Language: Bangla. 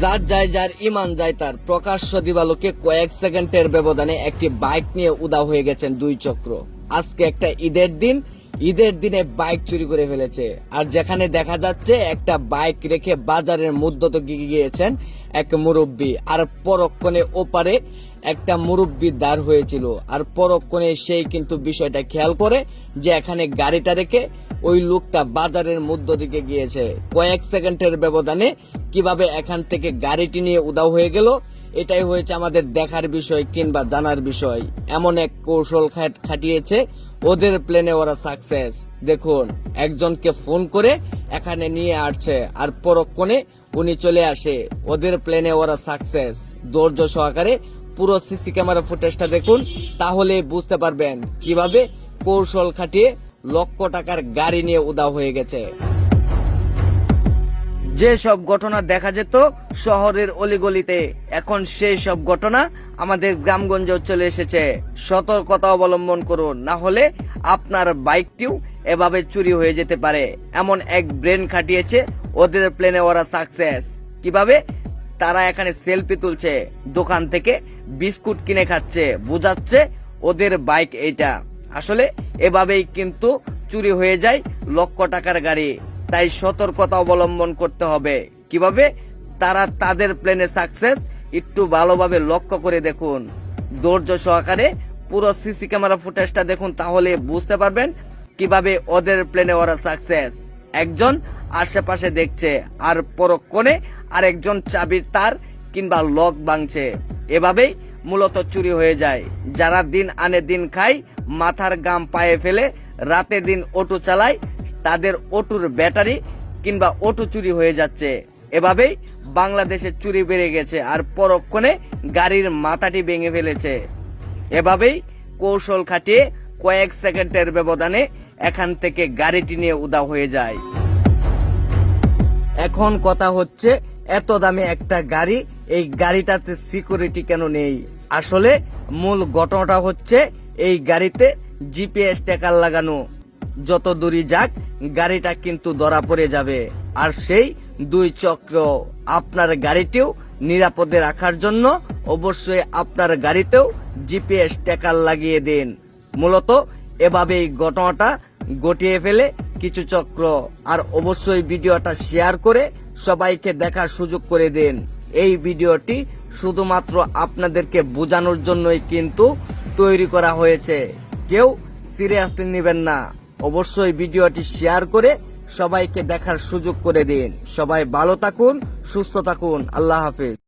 যার যায় যার ইমান যায় তার প্রকাশ্য দিবালোকে কয়েক সেকেন্ডের ব্যবধানে একটি বাইক নিয়ে উধাও হয়ে গেছেন দুই চক্র। আজকে একটা ঈদের দিনে বাইক চুরি করে ফেলেছে। আর যেখানে দেখা যাচ্ছে একটা বাইক রেখে বাজারের মধ্যে গিয়েছেন এক মুরব্বী, আর পরক্ষণে ওপারে একটা মুরব্বী দাঁড় হয়েছিল, আর পরক্ষণে সেই কিন্তু বিষয়টা খেয়াল করে যে এখানে গাড়িটা রেখে ওই লোকটা বাজারের মধ্য দিকে গিয়েছে। কয়েক সেকেন্ডের ব্যবধানে কিভাবে এখান থেকে গাড়িটি নিয়ে উধাও হয়ে গেল, এটাই হয়েছে আমাদের দেখার বিষয় কিংবা জানার বিষয়। এমন এক কৌশল খাটিয়েছে, ওদের প্লেনে ওরা সাকসেস। দেখুন, একজনকে ফোন করে এখানে নিয়ে আসছে, আর পরক্ষণে উনি চলে আসে। ওদের প্লেনে ওরা সাকসেস। ধৈর্য সহকারে পুরো সিসি ক্যামেরা ফুটেজটা দেখুন, তাহলে বুঝতে পারবেন কিভাবে কৌশল খাটিয়ে লক্ষ টাকার গাড়ি নিয়ে উধাও হয়ে গেছে। যে সব ঘটনা দেখা যেত শহরের অলিগলিতে, এখন সেই সব ঘটনা আমাদের গ্রামগঞ্জেও চলে এসেছে। সতর্কতা অবলম্বন করুন, না হলে আপনার বাইকটিও এভাবে চুরি হয়ে যেতে পারে। এমন এক ব্রেন খাটিয়েছে, ওদের প্লেনে ওরা সাকসেস। কিভাবে তারা এখানে সেলফি তুলছে, দোকান থেকে বিস্কুট কিনে খাচ্ছে, বোঝাচ্ছে ওদের বাইক এইটা। আসলে এভাবেই কিন্তু চুরি হয়ে যায় লক্ষ টাকার গাড়ি। তাই সতর্কতা অবলম্বন করতে হবে। কিভাবে তারা তাদের প্লেনে সাকসেস, একটু ভালোভাবে লক্ষ্য করে দেখুন। ধৈর্য সহকারে পুরো সিসি ক্যামেরা ফুটেজটা দেখুন, তাহলে বুঝতে পারবেন কিভাবে ওদের প্লেনে ওরা সাকসেস। একজন আশেপাশে দেখছে, আর পরক্ষণে আরেকজন চাবির তার কিংবা লক ভাঙছে। এভাবেই মূলত চুরি হয়ে যায়। যারা দিন আনে দিন খায়, মাথার গাম পায়ে ফেলে রাতে দিন অটো চালায়, তাদের অটোর ব্যাটারি কিংবা অটো চুরি হয়ে যাচ্ছে। এভাবেই বাংলাদেশে চুরি বেড়ে গেছে, আর পরক্ষণে গাড়ির মাথাটি ভেঙে ফেলেছে। এভাবেই কৌশল খাটিয়ে কয়েক সেকেন্ডের ব্যবধানে এখান থেকে গাড়িটি নিয়ে উধাও হয়ে যায়। এখন কথা হচ্ছে, এত দামি একটা গাড়ি, এই গাড়িটাতে সিকিউরিটি কেন নেই? আসলে মূল ঘটনাটা হচ্ছে, এই গাড়িতে জিপিএস ট্র্যাকার লাগানো। যত দূরই যাক গাড়িটা কিন্তু ধরা পড়ে যাবে। আর সেই দুই চক্র আপনার গাড়িটিও নিরাপদে রাখার জন্য অবশ্যই আপনার গাড়িতেও জিপিএস ট্র্যাকার লাগিয়ে দিন। মূলত এভাবেই ঘটনাটা ঘটিয়ে ফেলে কিছু চক্র। আর অবশ্যই ভিডিওটা শেয়ার করে সবাইকে দেখার সুযোগ করে দিন। এই ভিডিওটি শুধুমাত্র আপনাদেরকে বোঝানোর জন্যই কিন্তু তৈরি করা হয়েছে। কেউ সিরিয়াসলি নেবেন না। অবশ্যই ভিডিওটি শেয়ার করে সবাইকে দেখার সুযোগ করে দিন। সবাই ভালো থাকুন, সুস্থ থাকুন। আল্লাহ হাফেজ।